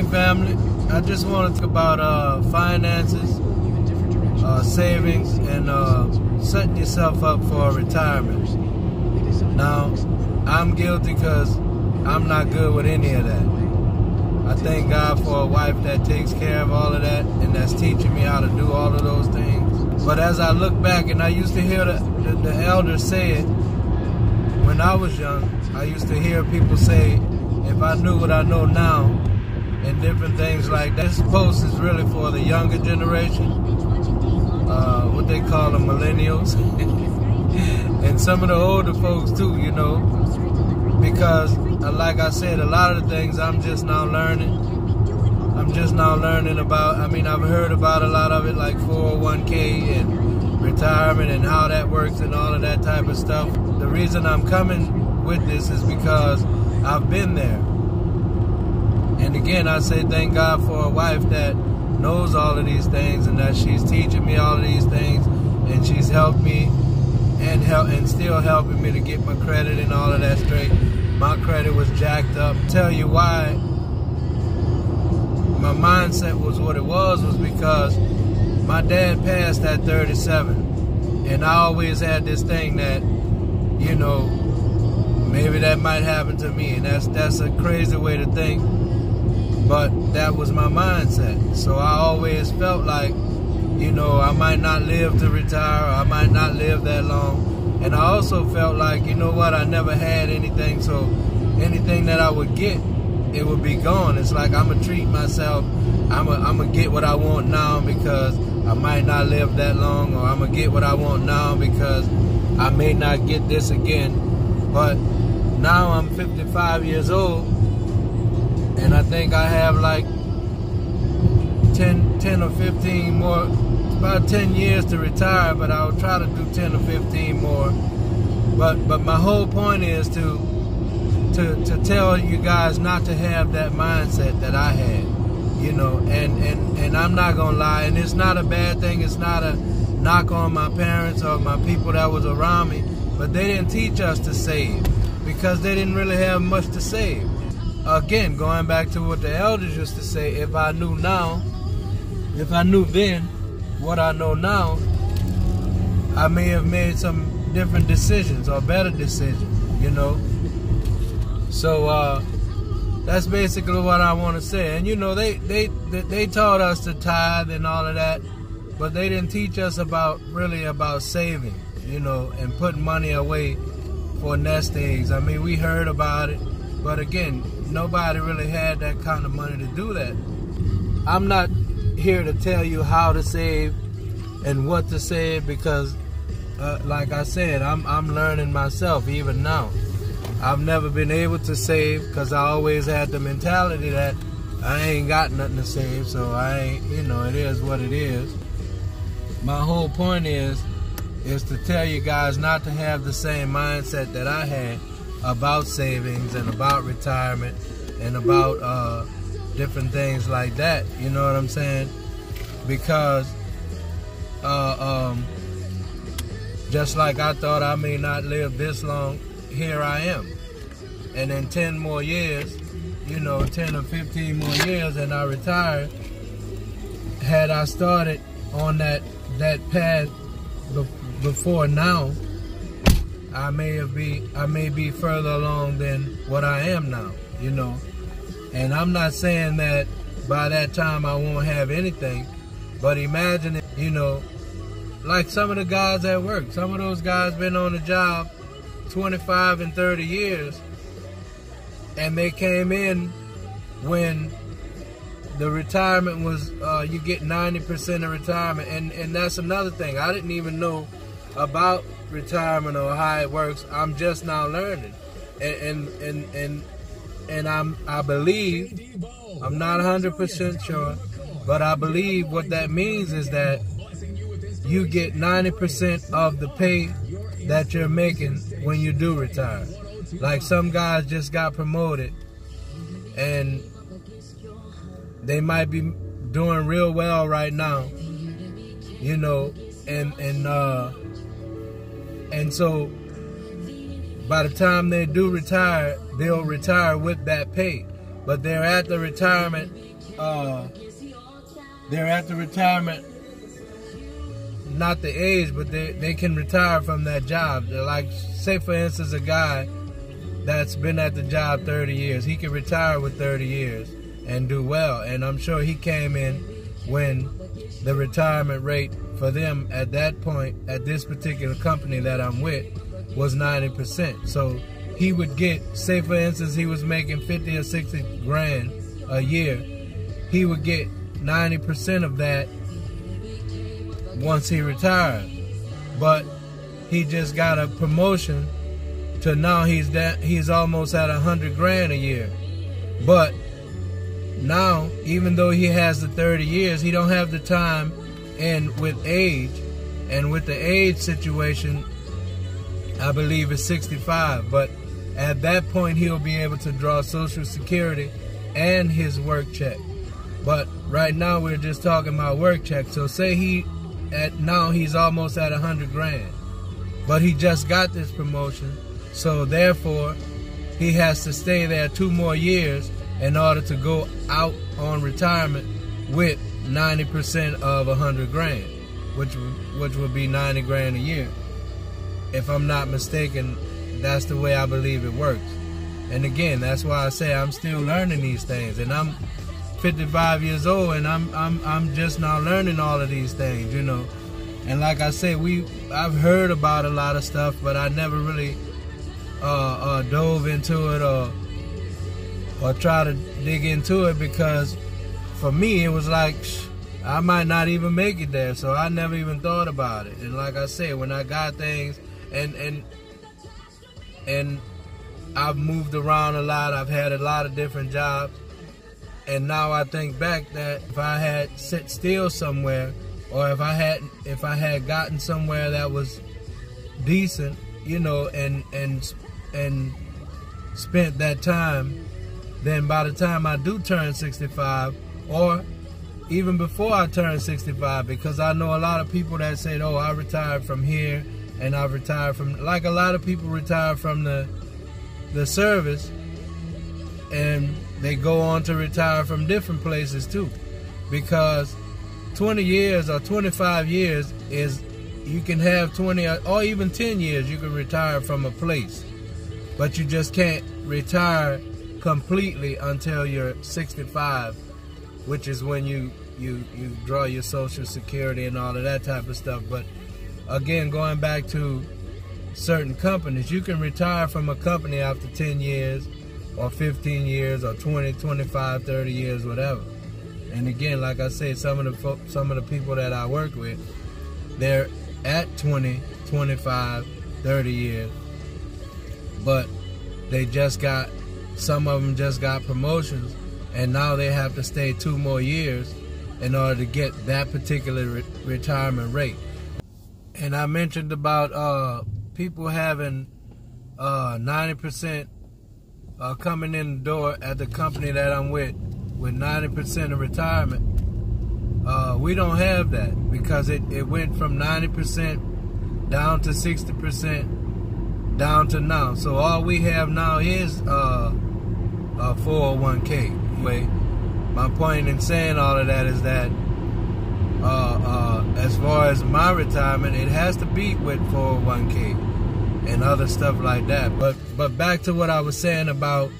morning, family. I just want to talk about finances, savings, and setting yourself up for retirement. Now, I'm guilty because I'm not good with any of that. I thank God for a wife that takes care of all of that and that's teaching me how to do all of those things. But as I look back, and I used to hear the elders say it when I was young, I used to hear people say, if I knew what I know now, and different things like that. This post is really for the younger generation, what they call the millennials, and some of the older folks too, you know, because like I said, a lot of the things I'm just now learning. I'm just now learning about, I mean, I've heard about a lot of it, like 401k and retirement and how that works and all of that type of stuff. The reason I'm coming with this is because I've been there. And again, I say thank God for a wife that knows all of these things and that she's teaching me all of these things, and she's helped me and still helping me to get my credit and all of that straight. My credit was jacked up. Tell you why my mindset was what it was because my dad passed at 37, and I always had this thing that, you know, maybe that might happen to me, and that's a crazy way to think, but that was my mindset. So I always felt like, you know, I might not live to retire, or I might not live that long. And I also felt like, you know what, I never had anything, so anything that I would get, it would be gone. It's like I'm gonna treat myself, I'm gonna get what I want now because I might not live that long, or I'm gonna get what I want now because I may not get this again. But now I'm 55 years old, and I think I have like 10 or 15 more, about 10 years to retire, but I'll try to do 10 or 15 more. But my whole point is to tell you guys not to have that mindset that I had, you know, and I'm not gonna lie, and it's not a bad thing, it's not a knock on my parents or my people that was around me, but they didn't teach us to save because they didn't really have much to save. Again, going back to what the elders used to say, if I knew then what I know now, I may have made some different decisions or better decisions, you know. So that's basically what I want to say. And you know, they taught us to tithe and all of that, but they didn't teach us about saving, you know, and putting money away for nest eggs. I mean, we heard about it, but again, nobody really had that kind of money to do that. I'm not here to tell you how to save and what to save because, like I said, I'm learning myself even now. I've never been able to save because I always had the mentality that I ain't got nothing to save, so I ain't, you know, it is what it is. My whole point is to tell you guys not to have the same mindset that I had about savings and about retirement and about different things like that, you know what I'm saying? Because just like I thought I may not live this long, here I am. And in 10 more years, you know, 10 or 15 more years, and I retired. Had I started on that path before now, I may be further along than what I am now, you know. And I'm not saying that by that time I won't have anything, but imagine it, you know, like some of the guys at work. Some of those guys been on the job 25 and 30 years, and they came in when the retirement was, you get 90% of retirement, and that's another thing. I didn't even know about retirement or how it works. I'm just now learning, and I believe, I'm not 100% sure, but I believe what that means is that you get 90% of the pay that you're making when you do retire. Like some guys just got promoted and they might be doing real well right now, you know, and so by the time they do retire, they'll retire with that pay. But they're at the retirement they're at the retirement, not the age, but they can retire from that job. They're like, say for instance, a guy that's been at the job 30 years, he can retire with 30 years and do well. And I'm sure he came in when the retirement rate for them at that point, at this particular company that I'm with, was 90%. So he would get, say for instance, he was making 50 or 60 grand a year, he would get 90% of that once he retired. But he just got a promotion to now he's almost at 100 grand a year. But now, even though he has the 30 years, he don't have the time, and with age, and with the age situation, I believe it's 65. But at that point, he'll be able to draw Social Security and his work check. But right now, we're just talking about work check. So say he's almost at 100 grand, but he just got this promotion. So therefore, he has to stay there 2 more years in order to go out on retirement with 90% of 100 grand, which would be 90 grand a year. If I'm not mistaken, that's the way I believe it works. And again, that's why I say I'm still learning these things, and I'm 55 years old, and I'm just now learning all of these things, you know. And like I say, I've heard about a lot of stuff, but I never really dove into it or try to dig into it, because for me it was like I might not even make it there, so I never even thought about it. And like I said, when I got things and I've moved around a lot, I've had a lot of different jobs, and now I think back that if I had sit still somewhere, or if I had gotten somewhere that was decent, you know, and spent that time, then by the time I do turn 65, or even before I turn 65, because I know a lot of people that said, oh, I retired from here, and I retired from, like a lot of people retire from the service, and they go on to retire from different places too, because 20 years or 25 years is, you can have 20 or even 10 years you can retire from a place, but you just can't retire completely until you're 65, which is when you draw your Social Security and all of that type of stuff. But again, going back to certain companies, you can retire from a company after 10 years or 15 years or 20, 25, 30 years, whatever. And again, like I said, some of the people that I work with, they're at 20, 25, 30 years, but they just got, some of them just got promotions, and now they have to stay 2 more years in order to get that particular retirement rate. And I mentioned about people having 90% coming in the door at the company that I'm with 90% of retirement. We don't have that, because it went from 90% down to 60% down to now. So all we have now is a 401k. Anyway, my point in saying all of that is that as far as my retirement, it has to be with 401k and other stuff like that. But back to what I was saying about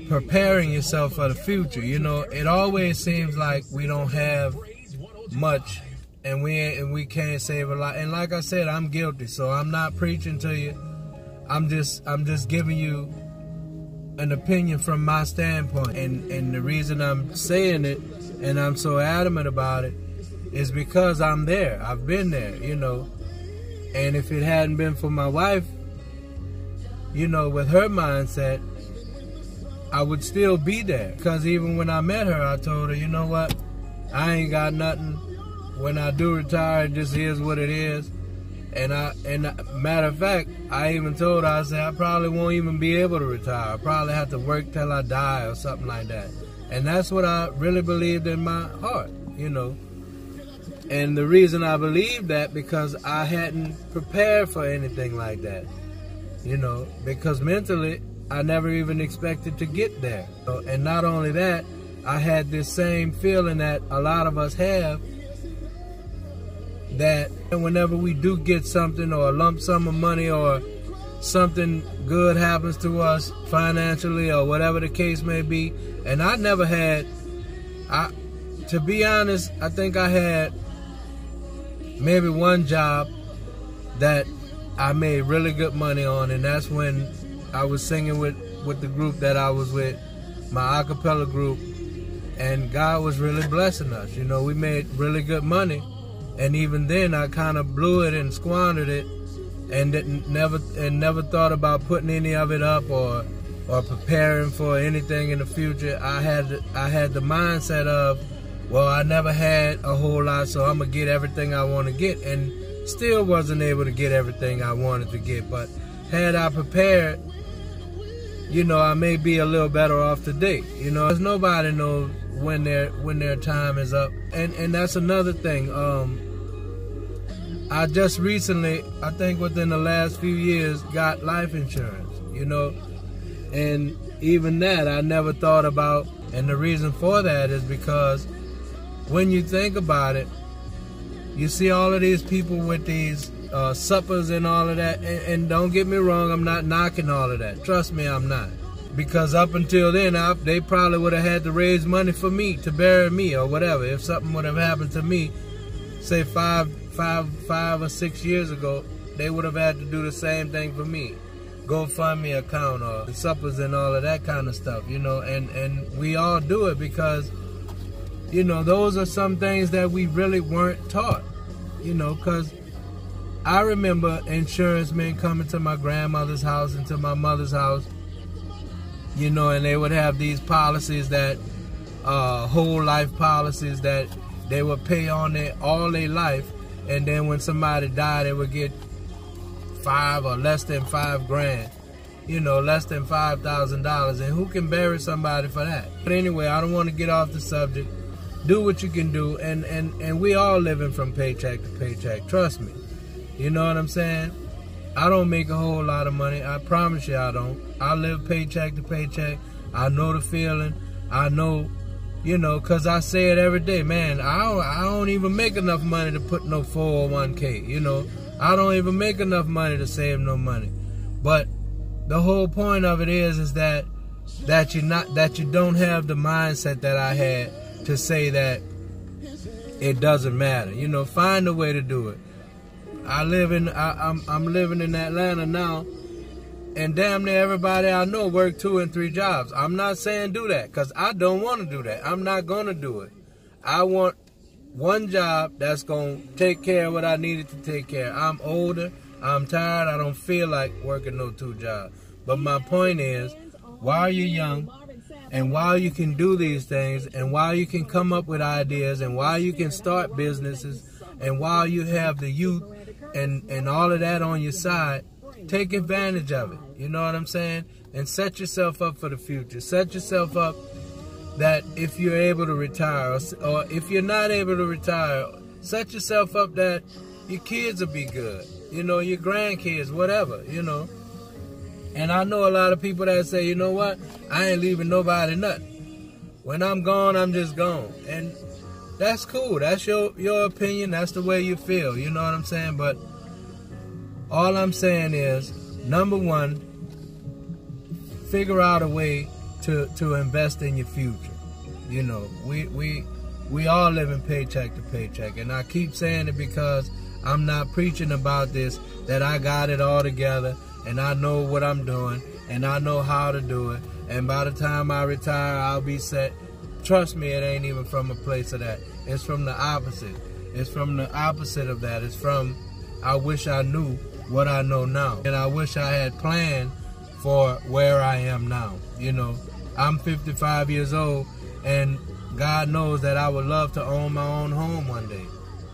preparing yourself for the future. You know, it always seems like we don't have much, and we can't save a lot. And like I said, I'm guilty, so I'm not preaching to you. I'm just giving you an opinion from my standpoint. And the reason I'm saying it and I'm so adamant about it is because I'm there. I've been there, you know. And if it hadn't been for my wife, you know, with her mindset, I would still be there. Because even when I met her, I told her, you know what, I ain't got nothing. When I do retire, it just is what it is. And matter of fact, I even told her, I said, I probably won't even be able to retire. I probably have to work till I die or something like that. And that's what I really believed in my heart, you know. And the reason I believed that, because I hadn't prepared for anything like that, you know, because mentally, I never even expected to get there. And not only that, I had this same feeling that a lot of us have, that whenever we do get something, or a lump sum of money, or something good happens to us financially, or whatever the case may be, and I never had, to be honest, I think I had maybe one job that I made really good money on, and that's when I was singing with the group that I was with, my a cappella group, and God was really blessing us. You know, we made really good money, and even then I kind of blew it and squandered it, and never thought about putting any of it up or preparing for anything in the future. I had the mindset of, well, I never had a whole lot, so I'm gonna get everything I want to get, and still wasn't able to get everything I wanted to get. But had I prepared, you know, I may be a little better off today. You know, because nobody knows when their time is up, and that's another thing. I just recently, I think within the last few years, got life insurance. You know, and even that I never thought about, and the reason for that is because when you think about it, you see all of these people with these suppers and all of that, and don't get me wrong, I'm not knocking all of that. Trust me, I'm not. Because up until then, they probably would have had to raise money for me to bury me or whatever. If something would have happened to me, say five or 6 years ago, they would have had to do the same thing for me. GoFundMe account or the suppers and all of that kind of stuff, you know, and we all do it because, you know, those are some things that we really weren't taught, you know, because I remember insurance men coming to my grandmother's house and to my mother's house, you know, and they would have these policies that, whole life policies that they would pay on all their life, and then when somebody died, they would get $5 or less than $5 grand, you know, less than $5,000, and who can bury somebody for that? But anyway, I don't want to get off the subject. Do what you can do, and we all living from paycheck to paycheck. Trust me. You know what I'm saying? I don't make a whole lot of money. I promise you I don't. I live paycheck to paycheck. I know the feeling. I know, you know, because I say it every day. Man, I don't even make enough money to put no 401k, you know. I don't even make enough money to save no money. But the whole point of it is that you don't have the mindset that I had to say that it doesn't matter. You know, find a way to do it. I'm living in Atlanta now, and damn near everybody I know work 2 and 3 jobs. I'm not saying do that, because I don't want to do that. I'm not going to do it. I want one job that's going to take care of what I needed to take care of. I'm older, I'm tired, I don't feel like working no 2 jobs. But my point is, while you're young, and while you can do these things, and while you can come up with ideas, and while you can start businesses, and while you have the youth and all of that on your side, take advantage of it. You know what I'm saying? And set yourself up for the future. Set yourself up that if you're able to retire, or if you're not able to retire, set yourself up that your kids will be good. You know, your grandkids, whatever, you know. And I know a lot of people that say, you know what, I ain't leaving nobody nothing. When I'm gone, I'm just gone. And that's cool. That's your opinion. That's the way you feel. You know what I'm saying? But all I'm saying is, number one, figure out a way to invest in your future. You know, we all live in paycheck to paycheck. And I keep saying it because I'm not preaching about this, that I got it all together and I know what I'm doing and I know how to do it. And by the time I retire, I'll be set. Trust me, it ain't even from a place of that. It's from the opposite. It's from the opposite of that. It's from, I wish I knew what I know now. And I wish I had planned for where I am now. You know, I'm 55 years old, and God knows that I would love to own my own home one day.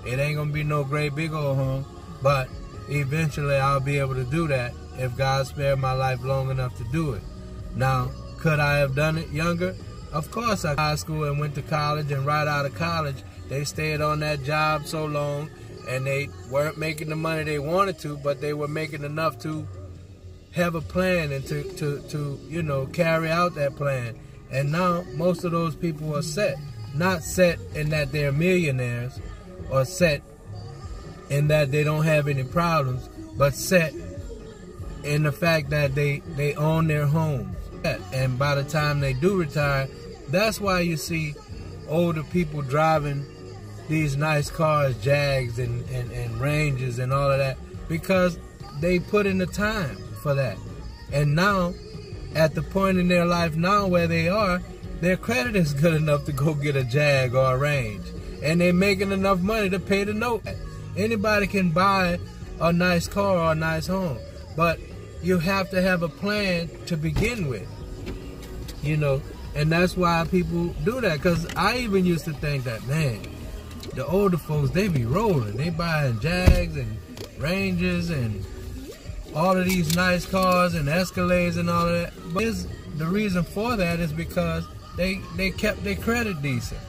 It ain't gonna be no great big old home, but eventually I'll be able to do that if God spared my life long enough to do it. Now, could I have done it younger? Of course I went to high school and went to college, and right out of college, they stayed on that job so long, and they weren't making the money they wanted to, but they were making enough to have a plan and to you know, carry out that plan. And now most of those people are set. Not set in that they're millionaires or set in that they don't have any problems, but set in the fact that they own their homes. And by the time they do retire, that's why you see older people driving these nice cars, Jags and Rangers and all of that, because they put in the time for that. And now, at the point in their life now where they are, their credit is good enough to go get a Jag or a Range. And they're making enough money to pay the note. Anybody can buy a nice car or a nice home, but you have to have a plan to begin with, you know. And that's why people do that, because I even used to think that, man, the older folks, they be rolling. They buying Jags and Rangers and all of these nice cars and Escalades and all of that. But the reason for that is because they kept their credit decent.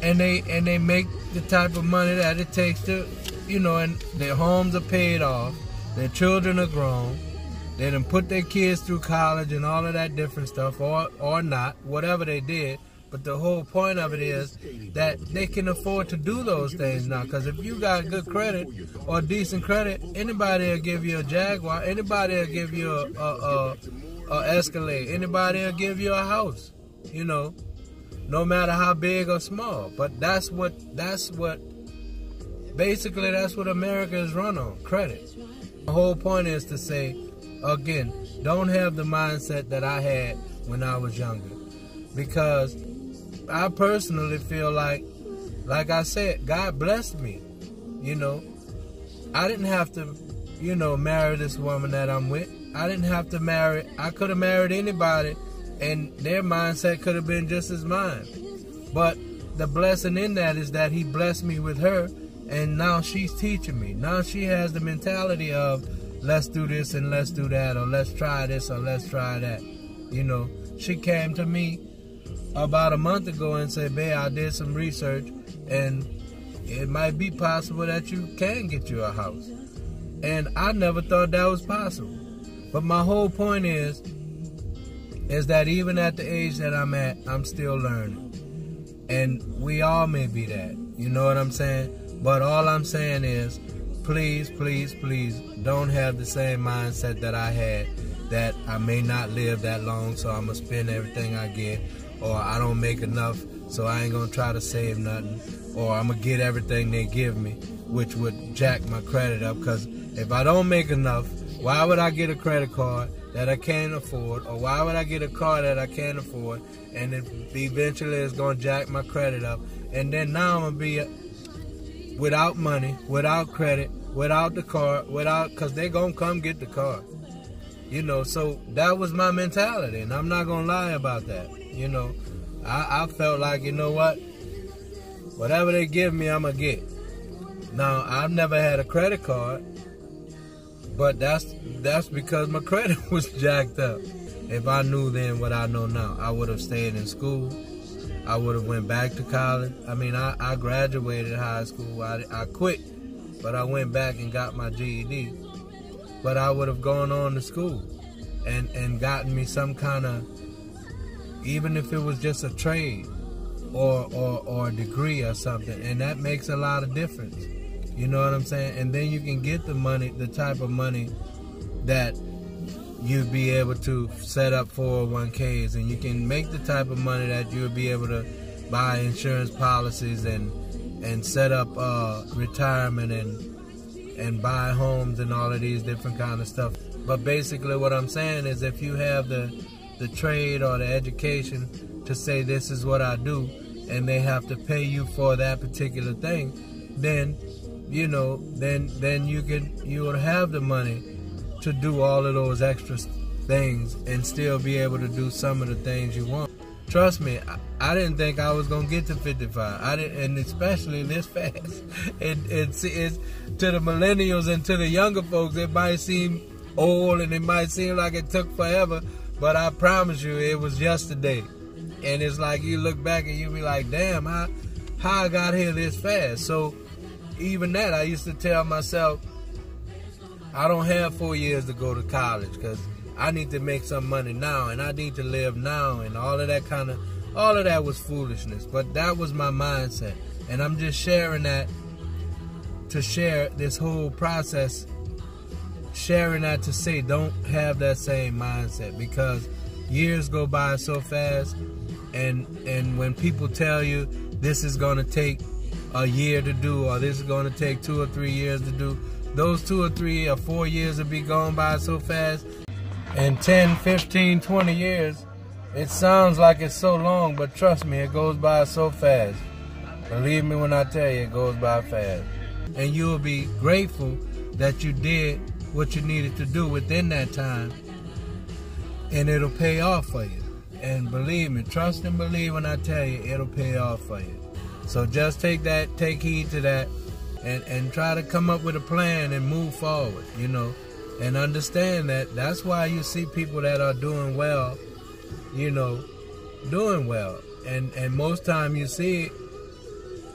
And they make the type of money that it takes to, you know, and their homes are paid off, their children are grown, they done put their kids through college and all of that different stuff, or not, whatever they did. But the whole point of it is that they can afford to do those things now. Because if you got good credit or decent credit, anybody will give you a Jaguar, anybody will give you a Escalade, anybody will give you a house, you know. No matter how big or small. But that's what America is run on, credit. The whole point is to say, again, don't have the mindset that I had when I was younger. Because I personally feel like I said, God blessed me. You know, I didn't have to, you know, marry this woman that I'm with. I didn't have to marry, I could have married anybody, and their mindset could have been just as mine. But the blessing in that is that he blessed me with her, and now she's teaching me. Now she has the mentality of, let's do this and let's do that, or let's try this or let's try that. You know, she came to me about a month ago and said, babe, I did some research, and it might be possible that you can get you a house. And I never thought that was possible. But my whole point is that even at the age that I'm at, I'm still learning. And we all may be that. You know what I'm saying? But all I'm saying is, please, please, please don't have the same mindset that I had, that I may not live that long, so I'm going to spend everything I get, or I don't make enough, so I ain't going to try to save nothing, or I'm going to get everything they give me, which would jack my credit up. Because if I don't make enough, why would I get a credit card that I can't afford? Or why would I get a car that I can't afford? And it eventually is going to jack my credit up. And then now I'm going to be without money, without credit, without the car, because they're going to come get the car. You know, so that was my mentality. And I'm not going to lie about that. You know, I felt like, you know what? Whatever they give me, I'm going to get. Now, I've never had a credit card. But that's because my credit was jacked up. If I knew then what I know now, I would have stayed in school. I would have went back to college. I mean, I graduated high school. I quit, but I went back and got my GED. But I would have gone on to school and gotten me some kind of, even if it was just a trade or a degree or something. And that makes a lot of difference. You know what I'm saying? And then you can get the money, the type of money that you'd be able to set up 401ks, and you can make the type of money that you'll be able to buy insurance policies and set up retirement and buy homes and all of these different kind of stuff. But basically what I'm saying is, if you have the trade or the education to say this is what I do, and they have to pay you for that particular thing, then you know, then you would have the money to do all of those extra things and still be able to do some of the things you want. Trust me, I didn't think I was gonna get to 55. I didn't, and especially this fast. It's to the millennials and to the younger folks, it might seem old and it might seem like it took forever, but I promise you, it was yesterday. And it's like you look back and you be like, damn, how I got here this fast. So even that, I used to tell myself, I don't have 4 years to go to college because I need to make some money now, and I need to live now, and all of that was foolishness. But that was my mindset, and I'm just sharing that to share this whole process, sharing that to say don't have that same mindset, because years go by so fast, and when people tell you this is going to take a year to do, or this is going to take 2 or 3 years to do, those 2 or 3 or 4 years will be gone by so fast. And 10, 15, 20 years, it sounds like it's so long, but trust me, it goes by so fast. Believe me when I tell you, it goes by fast. And you will be grateful that you did what you needed to do within that time, and it'll pay off for you. And believe me, trust and believe when I tell you, it'll pay off for you. So just take heed to that, and try to come up with a plan and move forward, you know, and understand that that's why you see people that are doing well, you know, doing well. And most time you see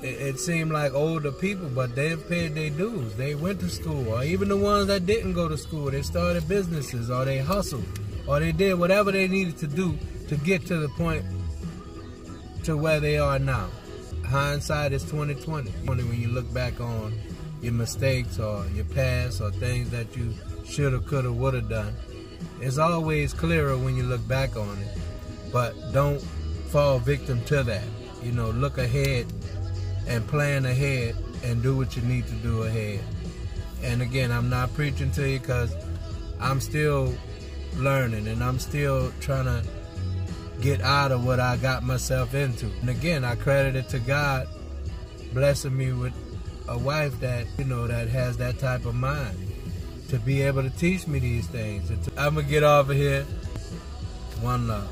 it seemed like older people, but they've paid their dues. They went to school, or even the ones that didn't go to school, they started businesses, or they hustled, or they did whatever they needed to do to get to the point to where they are now. Hindsight is 20/20. When you look back on your mistakes or your past or things that you shoulda, coulda, woulda done, it's always clearer when you look back on it. But don't fall victim to that. You know, look ahead and plan ahead and do what you need to do ahead. And again, I'm not preaching to you, because I'm still learning and I'm still trying to get out of what I got myself into. And again, I credit it to God blessing me with a wife that, you know, that has that type of mind to be able to teach me these things. I'm gonna get off of here. One love.